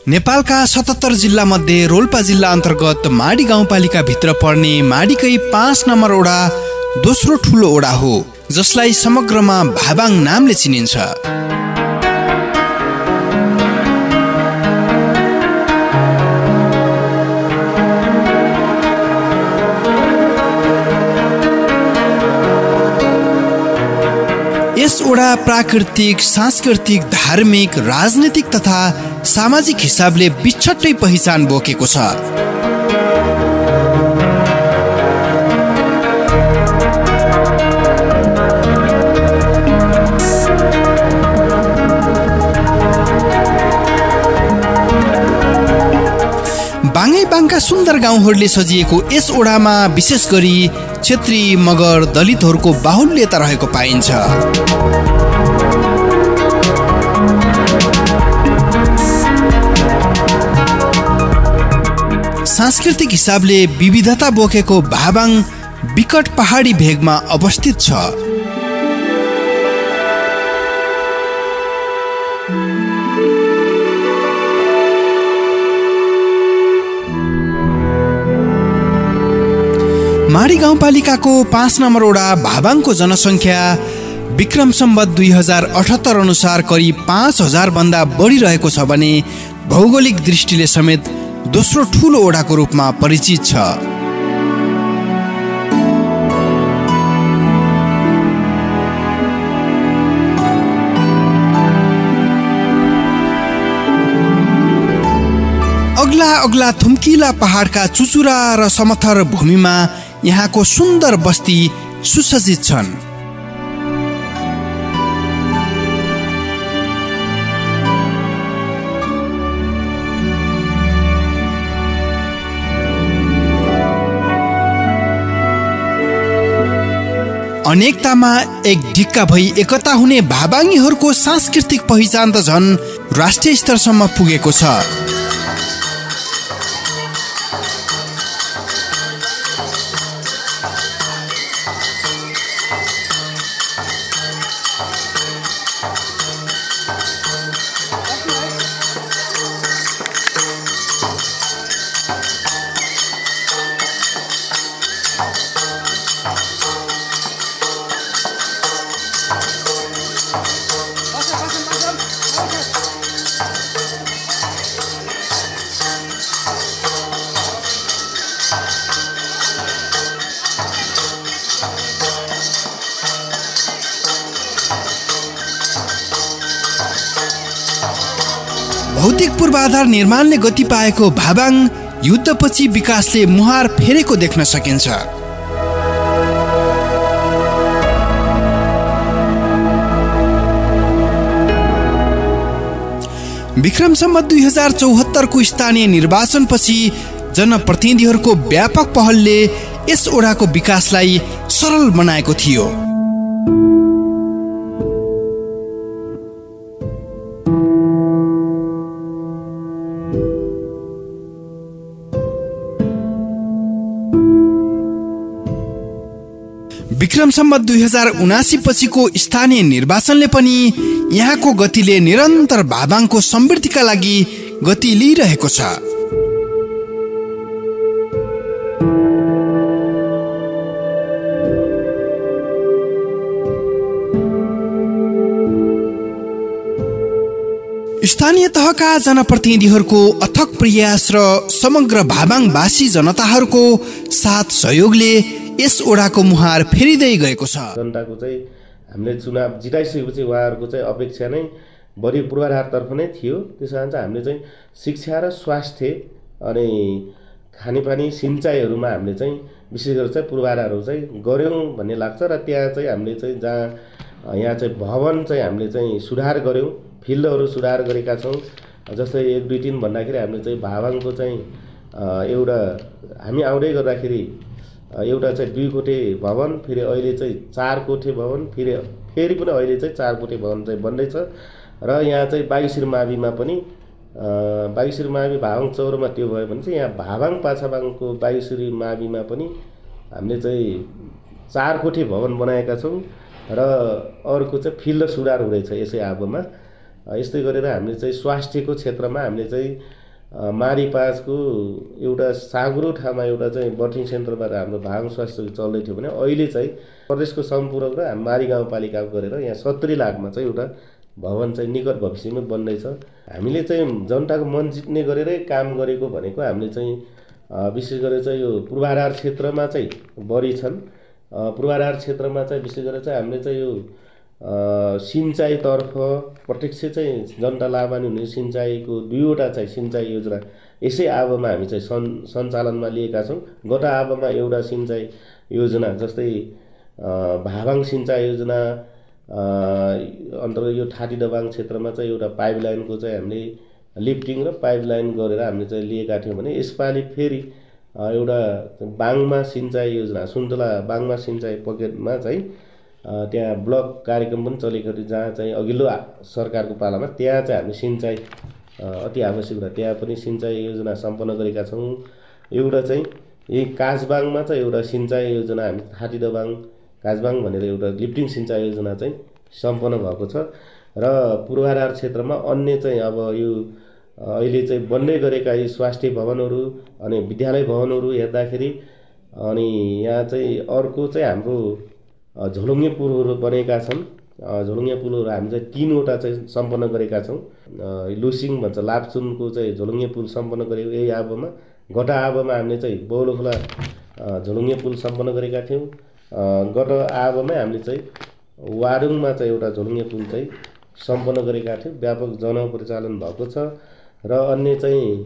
नेपालका 77 जिल्ला मध्ये रोल्पा जिल्ला अन्तर्गत माडी गाउँपालिका भित्र पर्ने माडीकै 5 नम्बर ओडा दोस्रो ठुलो ओडा हो, जसलाई समग्रमा भाबाङ नामले चिनिन्छ। यस ओडा प्राकृतिक, सांस्कृतिक, धार्मिक, राजनीतिक तथा सामाजिक हिसाबले बिछट्टै पहिचान बोकेको छ। बाङैबाङका सुन्दर गाउँहरूले सजिएको यस ओडामा विशेष गरी क्षेत्री, मगर, दलितहरूको बाहुल्यता रहेको पाइन्छ। सांस्कृतिक हिसाबले विविधता बोकेको भाबाङ विकट पहाडी भेगमा अवस्थित छ। माडी गाउँपालिकाको 5 नम्बर ओडा भाबाङको जनसङ्ख्या विक्रम सम्वत 2078 अनुसार करिब 5000 भन्दा बढी रहेको छ भने भौगोलिक दृष्टिले समेत दोस्रो ठुलो ओडाको रूपमा परिचित छ। अग्ला अग्ला थुम्किला पहाडका चुचुरा र समथर भूमिमा यहाँको सुन्दर बस्ती सुसज्जित छन्। अनेकतामा एक ढिक्का भई एकता हुने भाबाङीहरूको सांस्कृतिक पहिचान त झन् राष्ट्रिय स्तरसम्म पुगेको छ। भौतिक पूर्वाधार निर्माणले गति पाएको भाबाङ युद्धपछि विकासले मुहार फेरेको देख्न सकिन्छ। विक्रम सम्वत 2074 को स्थानीय निर्वाचनपछि जनप्रतिनिधिहरूको व्यापक पहलले यस ओडाको विकासलाई सरल बनाएको थियो। विक्रम सम्वत 2079 पछिको स्थानीय निर्वाचनले पनि यहाँको गतिले निरन्तर भाबाङको समृद्धिका लागि गति लिइरहेको छ। स्थानीय तहका जनप्रतिनिधिहरूको अथक प्रयास र समग्र भाबाङवासी जनताहरूको साथ सहयोगले यस ओडाको मुहार फेरिँदै गएको छ। जनताको चाहिँ हामीले चुनाव जिताइसकेपछि उहाँहरूको चाहिँ अपेक्षा नै बढी पूर्वाधारतर्फ नै थियो। त्यसो कारण चाहिँ हामीले चाहिँ शिक्षा र स्वास्थ्य अनि खानेपानी सिँचाइहरूमा हामीले चाहिँ विशेष गरेर चाहिँ पूर्वाधारहरू चाहिँ गऱ्यौँ भन्ने लाग्छ। र त्यहाँ चाहिँ हामीले चाहिँ जहाँ यहाँ चाहिँ भवन चाहिँ हामीले चाहिँ सुधार गऱ्यौँ, फिल्डहरू सुधार गरेका छौँ। जस्तै 1, 2, 3 भन्दाखेरि हामीले चाहिँ भाबाङको चाहिँ एउटा हामी आउँदै गर्दाखेरि एउटा चाहिँ 2 कोठे भवन, फेरि अहिले चाहिँ 4 कोठे भवन, फेरि पनि अहिले चाहिँ 4 कोठे भवन चाहिँ बन्दैछ। र यहाँ चाहिँ बागेश्वरी माविमा पनि बागेश्वरी मावि भाबाङ चौरमा त्यो भयो भने चाहिँ यहाँ भाबाङ पाछाबाङको बागेश्वरी माविमा पनि हामीले चाहिँ 4 कोठे भवन बनाएका छौँ। र अर्को चाहिँ फिल्ड सुधार हुँदैछ यसै आगोमा। यस्तै गरेर हामीले चाहिँ स्वास्थ्यको क्षेत्रमा हामीले चाहिँ मारी पाँचको एउटा साँगुरो ठाउँमा एउटा चाहिँ बर्थिङ सेन्टरबाट हाम्रो भाग स्वास्थ्य चल्दै थियो भने अहिले चाहिँ प्रदेशको सम्पूर्ण र मारी गाउँपालिका गरेर यहाँ 70 लाखमा चाहिँ एउटा भवन चाहिँ निकट भविष्यमा बन्दैछ। हामीले चाहिँ जनताको मन जित्ने गरेरै काम गरेको भनेको हामीले चाहिँ विशेष गरेर चाहिँ यो पूर्वाधार क्षेत्रमा चाहिँ बढी छन्। पूर्वाधार क्षेत्रमा चाहिँ विशेष गरेर चाहिँ हामीले चाहिँ यो सिँचाइतर्फ प्रत्यक्ष चाहिँ जनता लाभान्वित हुने सिँचाइको 2वटा चाहिँ सिँचाइ योजना यसै आबोमा हामी चाहिँ सञ्चालनमा लिएका छौँ। गत आबोमा एउटा सिँचाइ योजना जस्तै भाबाङ सिँचाइ योजना अन्तर्गत यो ठाटी दबाङ क्षेत्रमा चाहिँ एउटा पाइपलाइनको चाहिँ हामीले लिफ्टिङ र पाइपलाइन गरेर हामीले चाहिँ लिएका थियौँ भने यसपालि फेरि एउटा बाङमा सिँचाइ योजना सुन्तला बाङमा सिँचाइ पकेटमा चाहिँ त्यहाँ ब्लक कार्यक्रम पनि चलेको थियो, जहाँ चाहिँ अघिल्लो सरकारको पालामा त्यहाँ चाहिँ हामी सिँचाइ अति आवश्यक र त्यहाँ पनि सिँचाइ योजना सम्पन्न गरेका छौँ। एउटा चाहिँ यही काजबाङमा चाहिँ एउटा सिँचाइ योजना हामी ठाटी दबाङ काजबाङ भनेर एउटा लिफ्टिङ सिँचाइ योजना चाहिँ सम्पन्न भएको छ। र पूर्वाधार क्षेत्रमा अन्य चाहिँ अब यो अहिले चाहिँ बन्दै गरेका यी स्वास्थ्य भवनहरू अनि विद्यालय भवनहरू हेर्दाखेरि अनि यहाँ चाहिँ अर्को चाहिँ हाम्रो झोलुङ्गे पुलहरू बनेका छन्। झोलुङ्गे पुलहरू हामी चाहिँ 3वटा चाहिँ सम्पन्न गरेका छौँ। लुसिङ भन्छ लाप्चुनको चाहिँ झोलुङ्गे पुल सम्पन्न गरेको यही आबोमा। गत आबोमा हामीले चाहिँ बौलोखोला झोलुङ्गे पुल सम्पन्न गरेका थियौँ। गत आबोमै हामीले चाहिँ वारुङमा चाहिँ एउटा झोलुङ्गे पुल चाहिँ सम्पन्न गरेका थियौँ। व्यापक जनपरिचालन भएको छ। र अन्य चाहिँ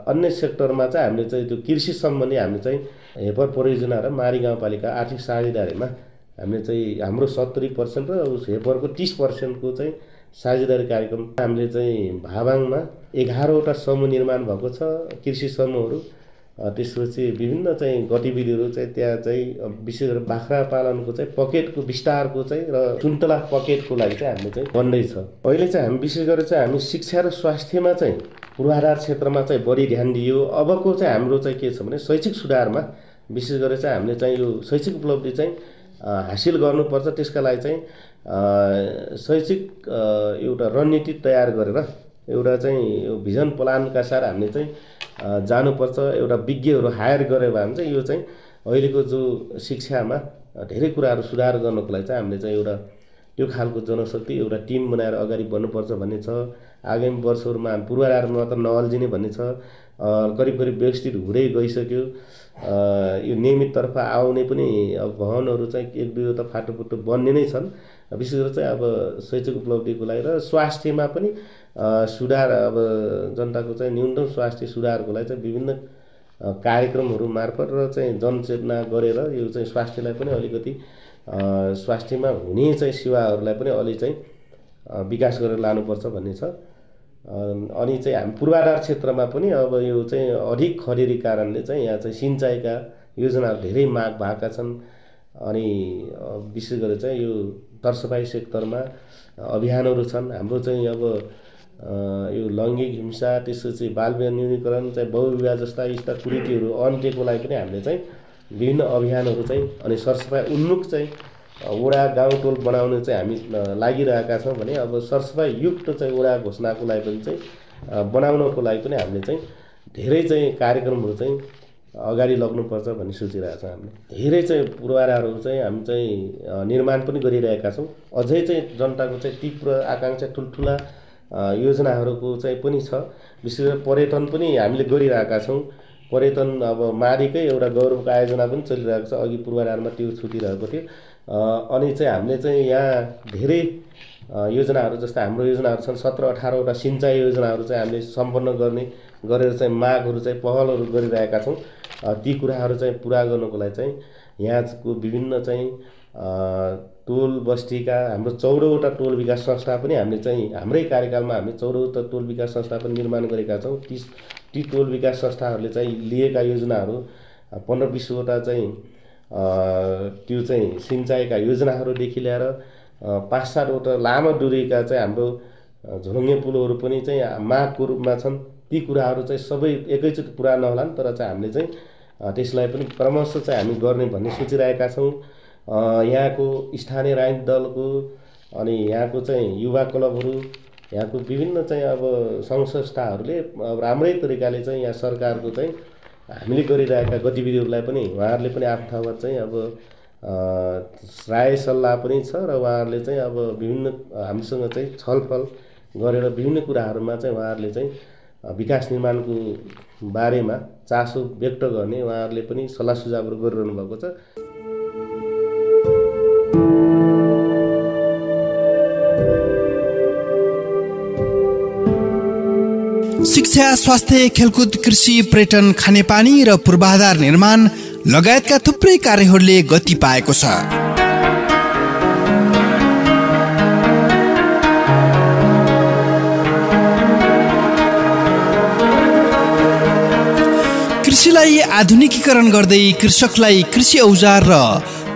अन्य सेक्टरमा चाहिँ हामीले चाहिँ त्यो कृषि सम्बन्धी हामीले चाहिँ हेपर परियोजना र मारी गाउँपालिका आर्थिक साझेदारीमा हामीले चाहिँ हाम्रो 70% र उस हेपरको 30%को चाहिँ साझेदारी कार्यक्रम हामीले चाहिँ भाबाङमा 11वटा समूह निर्माण भएको छ, कृषि समूहहरू। त्यसपछि विभिन्न चाहिँ गतिविधिहरू चाहिँ त्यहाँ चाहिँ विशेष गरेर बाख्रा पालनको चाहिँ पकेटको विस्तारको चाहिँ र सुन्तला पकेटको लागि चाहिँ हामीले चाहिँ बन्दैछ। अहिले चाहिँ हामी विशेष गरेर चाहिँ हामी शिक्षा र स्वास्थ्यमा चाहिँ पूर्वाधार क्षेत्रमा चाहिँ बढी ध्यान दियो। अबको चाहिँ हाम्रो चाहिँ के छ भने शैक्षिक सुधारमा विशेष गरेर चाहिँ हामीले चाहिँ यो शैक्षिक उपलब्धि चाहिँ हासिल गर्नुपर्छ। त्यसका लागि चाहिँ शैक्षिक एउटा रणनीति तयार गरेर एउटा चाहिँ यो भिजन प्लानका साथ हामीले चाहिँ जानुपर्छ। एउटा विज्ञहरू हायर गऱ्यो भने चाहिँ यो चाहिँ अहिलेको जो शिक्षामा धेरै कुराहरू सुधार गर्नको लागि चाहिँ हामीले चाहिँ एउटा त्यो खालको जनशक्ति एउटा टिम बनाएर अगाडि बढ्नुपर्छ भन्ने छ। आगामी वर्षहरूमा हामी पूर्वाधारमा त नअल्झिने भन्ने छ। करिब करिब व्यवस्थित हुँदै गइसक्यो। यो नियमिततर्फ आउने पनि अब भवनहरू चाहिँ 1-2 त फाटोफुटो बन्ने नै छन्। विशेष गरेर चाहिँ अब शैक्षिक उपलब्धिको लागि र स्वास्थ्यमा पनि सुधार अब जनताको चाहिँ न्यूनतम स्वास्थ्य सुधारको लागि चाहिँ विभिन्न कार्यक्रमहरू मार्फत र चाहिँ जनचेतना गरेर यो चाहिँ स्वास्थ्यलाई पनि अलिकति स्वास्थ्यमा हुने चाहिँ सेवाहरूलाई पनि अलि चाहिँ विकास गरेर लानुपर्छ भन्ने छ। अनि चाहिँ हामी पूर्वाधार क्षेत्रमा पनि अब यो चाहिँ अधिक खडेरी कारणले चाहिँ यहाँ चाहिँ सिँचाइका योजनाहरू धेरै माग भएका छन्। अनि विशेष गरेर चाहिँ यो तरसफाइ सेक्टरमा अभियानहरू छन्। हाम्रो चाहिँ अब यो लैङ्गिक हिंसा त्यसपछि बालविवाह न्यूनीकरण चाहिँ बहुविवाह जस्ता यस्ता कुरीतिहरू अन्त्यको लागि पनि हामीले चाहिँ विभिन्न अभियानहरू चाहिँ अनि सरसफाइ उन्मुख चाहिँ वडा गाउँटोल बनाउने चाहिँ हामी लागिरहेका छौँ भने अब सरसफाइ युक्त चाहिँ वडा घोषणाको लागि पनि चाहिँ बनाउनको लागि पनि हामीले चाहिँ धेरै चाहिँ कार्यक्रमहरू चाहिँ अगाडि लग्नुपर्छ भन्ने सोचिरहेका छौँ। हामीले धेरै चाहिँ पूर्वाधारहरू चाहिँ हामी चाहिँ निर्माण पनि गरिरहेका छौँ। अझै चाहिँ जनताको चाहिँ तीव्र आकाङ्क्षा ठुल्ठुला योजनाहरूको चाहिँ पनि छ। विशेष गरेर पर्यटन पनि हामीले गरिरहेका छौँ। पर्यटन अब मारीकै एउटा गौरवको आयोजना पनि चलिरहेको छ। अघि पूर्वाधारमा त्यो छुटिरहेको थियो। अनि चाहिँ हामीले चाहिँ यहाँ धेरै योजनाहरू जस्ता हाम्रो योजनाहरू छन् 17-18वटा सिँचाइ योजनाहरू चाहिँ हामीले सम्पन्न गर्ने गरेर चाहिँ मागहरू चाहिँ पहलहरू गरिरहेका छौँ। ती कुराहरू चाहिँ पुरा गर्नको लागि चाहिँ यहाँको विभिन्न चाहिँ टोल बस्तीका हाम्रो 14वटा टोल विकास संस्था पनि हामीले चाहिँ हाम्रै कार्यकालमा हामीले 14वटा टोल विकास संस्था पनि निर्माण गरेका छौँ। ती टोल विकास संस्थाहरूले चाहिँ लिएका योजनाहरू 15-20वटा चाहिँ त्यो चाहिँ सिँचाइका योजनाहरूदेखि लिएर 5-7वटा लामो दूरीका चाहिँ हाम्रो झोलुङ्गे पुलहरू पनि चाहिँ मागको रूपमा छन्। ती कुराहरू चाहिँ सबै एकैचोटि पुरा नहोलान्, तर चाहिँ हामीले चाहिँ त्यसलाई पनि क्रमशः चाहिँ हामी गर्ने भन्ने सोचिरहेका छौँ। यहाँको स्थानीय राजनीतिक दलको अनि यहाँको चाहिँ युवा क्लबहरू, यहाँको विभिन्न चाहिँ अब सङ्घ संस्थाहरूले अब राम्रै तरिकाले चाहिँ यहाँ सरकारको चाहिँ हामीले गरिरहेका गतिविधिहरूलाई पनि उहाँहरूले पनि आफ्नो ठाउँमा चाहिँ अब राय सल्लाह पनि छ र उहाँहरूले चाहिँ अब विभिन्न हामीसँग चाहिँ छलफल गरेर विभिन्न कुराहरूमा चाहिँ उहाँहरूले चाहिँ विकास निर्माणको बारेमा चासो व्यक्त गर्ने उहाँहरूले पनि सल्लाह सुझावहरू गरिरहनु भएको छ। शिक्षा, स्वास्थ्य, खेलकुद, कृषि, पर्यटन, खानेपानी र पूर्वाधार निर्माण लगायतका थुप्रै कार्यहरूले गति पाएको छ। कृषिलाई आधुनिकीकरण गर्दै कृषकलाई कृषि औजार र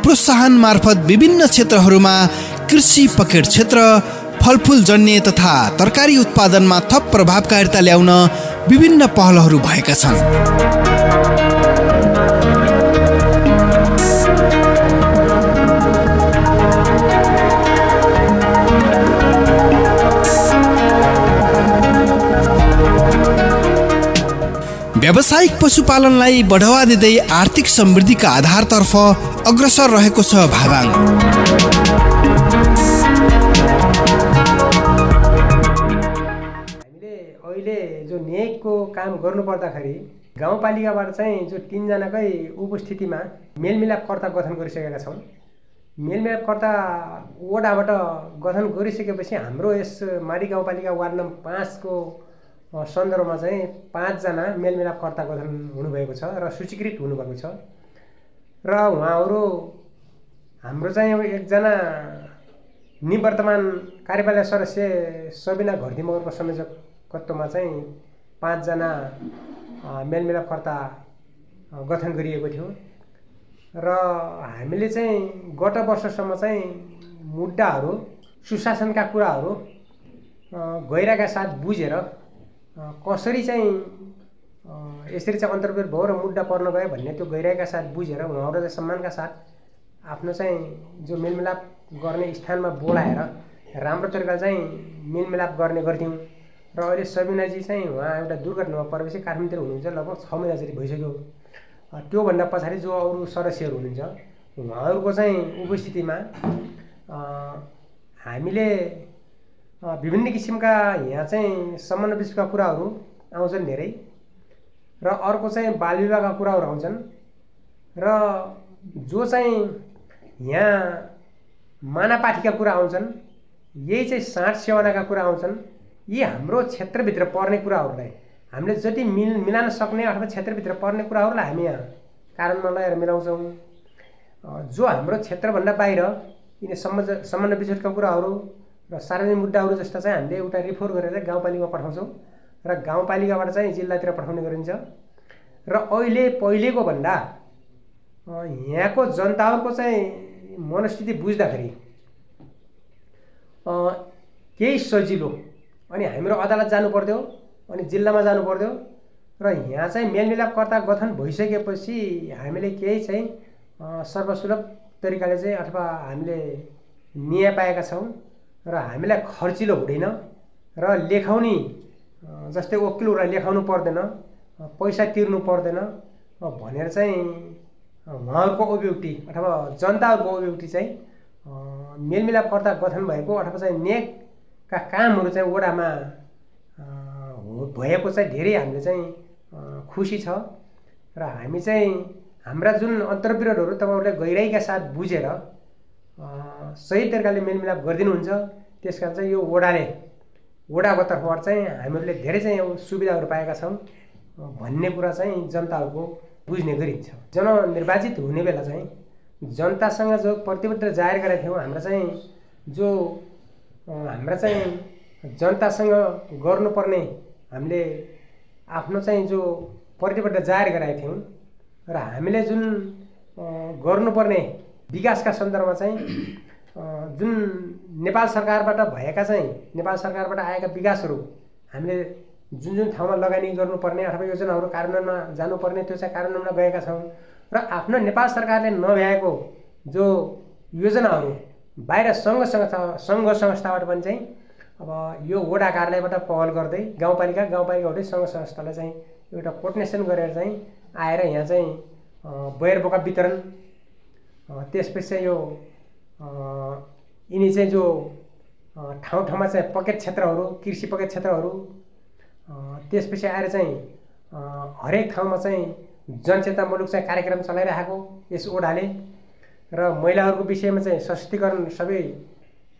प्रोत्साहन मार्फत विभिन्न क्षेत्रहरूमा कृषि पकेट क्षेत्र, फलफुल जन्य तथा तरकारी उत्पादनमा थप प्रभावकारिता ल्याउन विभिन्न पहलहरू भएका छन्। व्यावसायिक पशुपालनलाई बढावा दिँदै आर्थिक समृद्धिका आधारतर्फ अग्रसर रहेको छ भाबाङ। हामीले अहिले जो न्यायको काम गर्नुपर्दाखेरि गाउँपालिकाबाट चाहिँ जो 3 जनाकै उपस्थितिमा मेलमिलापकर्ता गठन गरिसकेका छौँ। मेलमिलापकर्ता वडाबाट गठन गरिसकेपछि हाम्रो यस माडी गाउँपालिका वार्ड नम्बर 5 को सन्दर्भमा चाहिँ 5 जना मेलमिलापकर्ता गठन हुनुभएको छ र सूचीकृत हुनुभएको छ र उहाँहरू हाम्रो चाहिँ एकजना निवर्तमान कार्यपालिका सदस्य सबिना घरती मगरको संयोजकत्वमा चाहिँ 5 जना मेलमिलापकर्ता गठन गरिएको थियो र हामीले चाहिँ गत वर्षसम्म चाहिँ मुद्दाहरू, सुशासनका कुराहरू गहिराका साथ बुझेर कसरी चाहिँ यसरी चाहिँ अन्तर्भिर भयो र मुद्दा पर्न गयो भन्ने त्यो गहिराइका साथ बुझेर उहाँहरूलाई सम्मानका साथ आफ्नो चाहिँ जो मेलमिलाप गर्ने स्थानमा बोलाएर राम्रो तरिकाले चाहिँ मेलमिलाप गर्ने गर्थ्यौँ। र अहिले सबिनाजी चाहिँ उहाँ एउटा दुर्घटनामा परेपछि काठमाडौँतिर हुनुहुन्छ, लगभग 6 महिना जति भइसक्यो। त्योभन्दा पछाडि जो अरू सदस्यहरू हुनुहुन्छ उहाँहरूको चाहिँ उपस्थितिमा हामीले विभिन्न किसिमका यहाँ चाहिँ समन्वय विषयका कुराहरू आउँछन् धेरै र अर्को चाहिँ बाल विवाहका कुराहरू आउँछन् र जो चाहिँ यहाँ मानापाठीका कुरा आउँछन्, यही चाहिँ साँठ सेवनाका कुरा आउँछन्। यी हाम्रो क्षेत्रभित्र पर्ने कुराहरूलाई हामीले जति मिलाउन सक्ने अथवा क्षेत्रभित्र पर्ने कुराहरूलाई हामी यहाँ कारणमा ल्याएर मिलाउँछौँ। जो हाम्रो क्षेत्रभन्दा बाहिर यिनी समन्वय विषयका कुराहरू र सार्वजनिक मुद्दाहरू जस्ता चाहिँ हामीले एउटा रिपोर्ट गरेर गाउँपालिकामा पठाउँछौँ र गाउँपालिकाबाट चाहिँ जिल्लातिर पठाउने गरिन्छ। र अहिले पहिलेको भन्दा यहाँको जनताहरूको चाहिँ मनस्थिति बुझ्दाखेरि केही सजिलो, अनि हाम्रो अदालत जानु पर्थ्यो अनि जिल्लामा जानु पर्थ्यो र यहाँ चाहिँ मेलमिलापकर्ता गठन भइसकेपछि हामीले केही चाहिँ सर्वसुलभ तरिकाले चाहिँ अथवा हामीले न्याय पाएका छौँ र हामीलाई खर्चिलो हुँदैन र लेखाउने जस्तै वकिलहरूलाई लेखाउनु पर्दैन, पैसा तिर्नु पर्दैन भनेर चाहिँ उहाँहरूको अभिव्यक्ति अथवा जनताहरूको अभिव्यक्ति चाहिँ मेलमिलापकर्ता गठन भएको अथवा चाहिँ न्यायका कामहरू चाहिँ वडामा भएको चाहिँ धेरै हामीले चाहिँ खुसी छ। र हामी चाहिँ हाम्रा जुन अन्तर्विरोधहरू तपाईँहरूले गहिराइका साथ बुझेर सही तरिकाले मेलमिलाप गरिदिनुहुन्छ, त्यस कारण चाहिँ यो वडाको तर्फबाट चाहिँ हामीहरूले धेरै चाहिँ सुविधाहरू पाएका छौँ भन्ने कुरा चाहिँ जनताहरूको बुझ्ने गरिन्छ। जननिर्वाचित हुने बेला चाहिँ जनतासँग जो प्रतिबद्धता जाहेर गरेका थियौँ, हाम्रा चाहिँ जनतासँग गर्नुपर्ने हामीले आफ्नो चाहिँ जो प्रतिबद्धता जाहेर गरेका थियौँ र हामीले जुन गर्नुपर्ने विकासका सन्दर्भमा चाहिँ जुन नेपाल सरकारबाट आएका विकासहरू हामीले जुन ठाउँमा लगानी गर्नुपर्ने अथवा योजनाहरू कार्यान्वयनमा जानुपर्ने त्यो चाहिँ कार्यान्वयनमा गएका छौँ र आफ्नो नेपाल सरकारले नभ्याएको जो योजनाहरू बाहिर सङ्घ संस्थाबाट पनि चाहिँ अब यो वडा कार्यालयबाट पहल गर्दै गाउँपालिकाबाट सङ्घ संस्थालाई चाहिँ एउटा कोर्डिनेसन गरेर चाहिँ आएर यहाँ चाहिँ बयर बोका वितरण, त्यसपछि चाहिँ यो यिनी चाहिँ जो ठाउँमा चाहिँ पकेट क्षेत्रहरू, कृषि पकेट क्षेत्रहरू, त्यसपछि आएर चाहिँ हरेक ठाउँमा चाहिँ जनचेतनामूलक चाहिँ कार्यक्रम चलाइरहेको यस ओडाले र महिलाहरूको विषयमा चाहिँ सशक्तिकरण सबै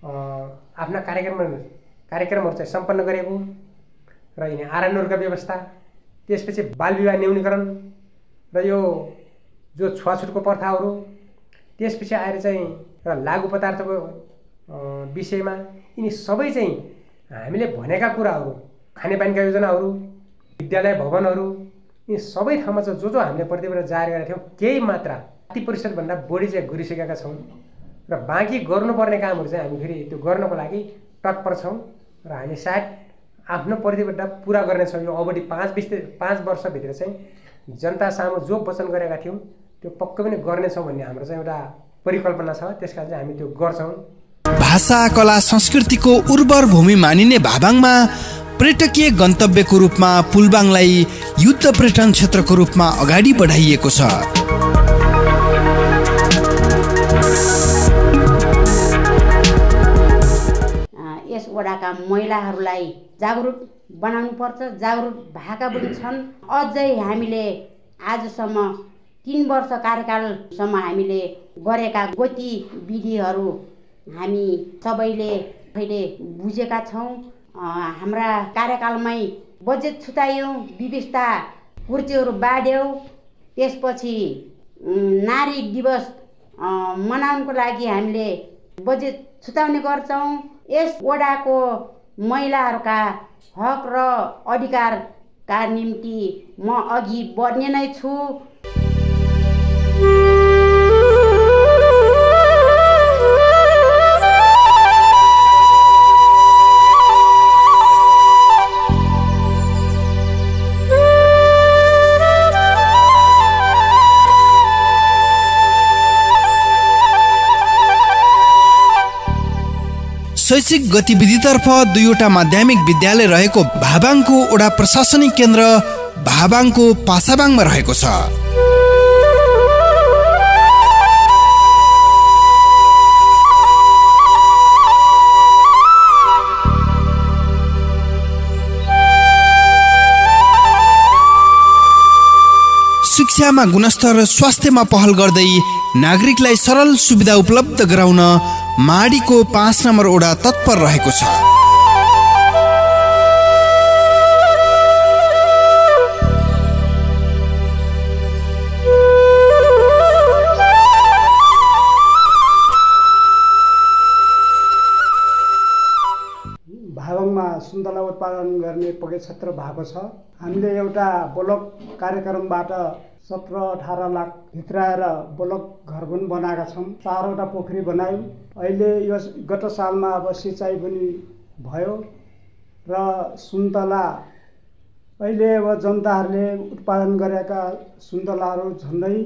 आफ्ना कार्यक्रमहरू चाहिँ सम्पन्न गरेको र यिनी आरएनओका व्यवस्था, त्यसपछि बालविवाह न्यूनीकरण र यो जो छुवाछुटको प्रथाहरू, त्यसपछि आएर चाहिँ र लागु पदार्थको विषयमा यिनी सबै चाहिँ हामीले भनेका कुराहरू, खानेपानीका योजनाहरू, विद्यालय भवनहरू, यी सबै ठाउँमा चाहिँ जो हामीले प्रतिवेदन जारी गरेका थियौँ केही मात्रा 30%भन्दा बढी चाहिँ गरिसकेका छौँ र बाँकी गर्नुपर्ने कामहरू चाहिँ हामी फेरि त्यो गर्नको लागि तत्पर छौँ र हामी सायद आफ्नो प्रतिबद्धता पुरा गर्नेछौँ। यो अवधि 5 वर्षभित्र चाहिँ जनता सामु जो वचन गरेका थियौँ त्यो पक्कै पनि गर्नेछौँ भन्ने हाम्रो चाहिँ एउटा परिकल्पना छ। त्यसकारण चाहिँ हामी त्यो गर्छौँ। भाषा, कला, संस्कृतिको उर्वर भूमि मानिने भाबाङमा पर्यटकीय गन्तव्यको रूपमा पुलबाङलाई युद्ध पर्यटन क्षेत्रको रूपमा अगाडि बढाइएको छ। यस वडाका महिलाहरूलाई जागरुक बनाउनु पर्छ। जागरुक भएका पनि छन्। अझै हामीले आजसम्म 3 वर्ष कार्यकालसम्म हामीले गरेका गतिविधिहरू हामी सबैले बुझेका छौँ। हाम्रा कार्यकालमै बजेट छुटायौँ, व्यवस्था पूर्तिहरू बाँड्यौँ। त्यसपछि नारी दिवस मनाउनको लागि हामीले बजेट छुटाउने गर्छौँ। यस वडाको महिलाहरूका हक र अधिकारका निम्ति म अघि बढ्ने नै छु। शैक्षिक गतिविधितर्फ 2वटा माध्यमिक विद्यालय रहेको भाबाङको वडा प्रशासनिक केन्द्र भाबाङको पासाबाङमा रहेको छ। शिक्षामा गुणस्तर र स्वास्थ्यमा पहल गर्दै नागरिकलाई सरल सुविधा उपलब्ध गराउन माडीको 5 नम्बर वडा तत्पर रहेको छ। भाबाङमा सुन्तला उत्पादन गर्ने पकेट क्षेत्र भएको छ। हामीले एउटा ब्लक कार्यक्रमबाट 17-18 लाख भित्राएर ब्लक घर पनि बनाएका छौँ। 4वटा पोखरी बनायौँ। अहिले यो गत सालमा अब सिँचाइ पनि भयो र सुन्तला अहिले अब जनताहरूले उत्पादन गरेका सुन्तलाहरू झन्डै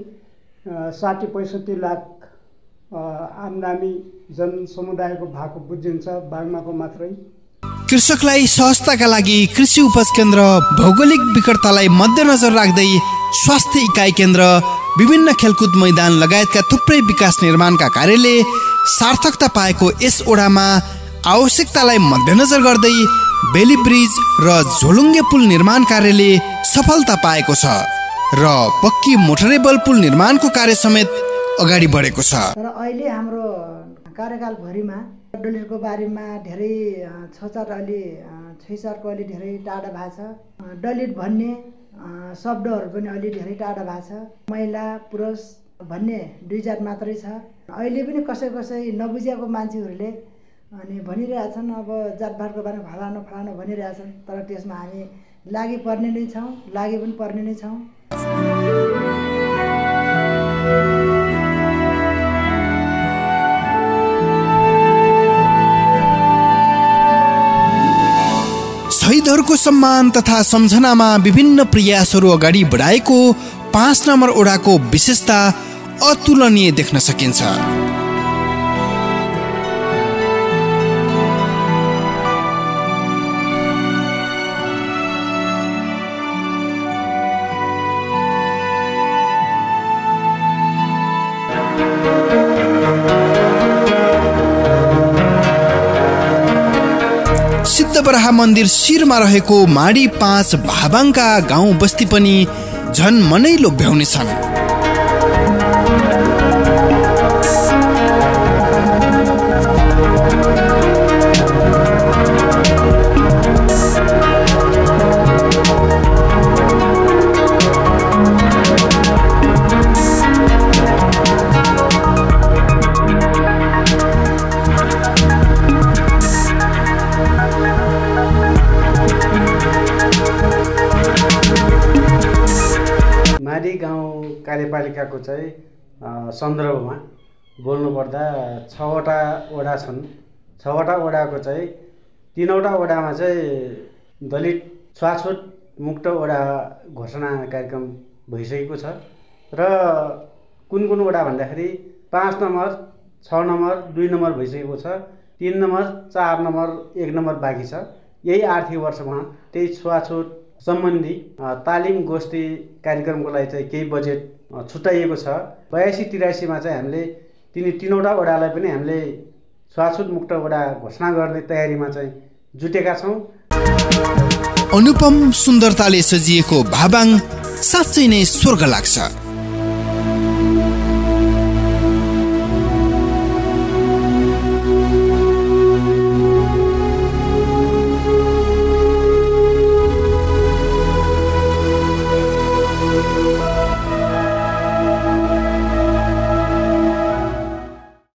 60-65 लाख आम्दानी जनसमुदायको भएको बुझिन्छ बागमाको मात्रै। कृषकलाई सहजताका लागि कृषि उपज केन्द्र, भौगोलिक विकटतालाई मध्यनजर राख्दै स्वास्थ्य इकाइ केन्द्र, विभिन्न खेलकुद मैदान लगायतका थुप्रै विकास निर्माणका कार्यले सार्थकता पाएको यस ओडामा आवश्यकतालाई मध्यनजर गर्दै बेली ब्रिज र झोलुङ्गे पुल निर्माण कार्यले सफलता पाएको छ र पक्की मोटरेबल पुल निर्माणको कार्य समेत अगाडि बढेको छ। र अहिले हाम्रो कार्यकालभरिमा डलिटको बारेमा धेरै छैचारको अलि धेरै टाढा भएको छ। डलिट भन्ने शब्दहरू पनि अलि धेरै टाढा भएको छ। महिला पुरुष भन्ने 2 जात मात्रै छ। अहिले पनि कसै नबुझेको मान्छेहरूले अनि भनिरहेछन् अब जातभातको बारेमा फलानो भनिरहेछन्। तर त्यसमा हामी लागि पर्ने नै छौँ, लागि पनि पर्ने नै छौँ। शहीदहरूको सम्मान तथा सम्झनामा विभिन्न प्रयासहरू अगाडि बढाएको 5 नम्बर वडाको विशेषता अतुलनीय देख्न सकिन्छ। सिद्धबराह मन्दिर शिरमा रहेको माडी 5 भाबाङका गाउँ बस्ती पनि झन मनै लोभ्याउने छन्। माडी गाउँ कार्यपालिकाको चाहिँ सन्दर्भमा बोल्नुपर्दा 6वटा वडा छन्। 6वटा वडाको चाहिँ 3वटा वडामा चाहिँ दलित छुवाछुत मुक्त वडा घोषणा कार्यक्रम भइसकेको छ र कुन कुन वडा भन्दाखेरि 5 नम्बर, 6 नम्बर, 2 नम्बर भइसकेको छ, 3 नम्बर, 4 नम्बर, 1 नम्बर बाँकी छ। यही आर्थिक वर्षमा त्यही छुवाछुत सम्बन्धी तालिम गोष्ठी कार्यक्रमको लागि चाहिँ केही बजेट छुट्याइएको छ। 82-83 चाहिँ हामीले तीनवटा वडालाई पनि हामीले छुवाछुत मुक्त वडा घोषणा गर्ने तयारीमा चाहिँ जुटेका छौँ। अनुपम सुन्दरताले सजिएको भाबाङ साँच्चै नै स्वर्ग लाग्छ।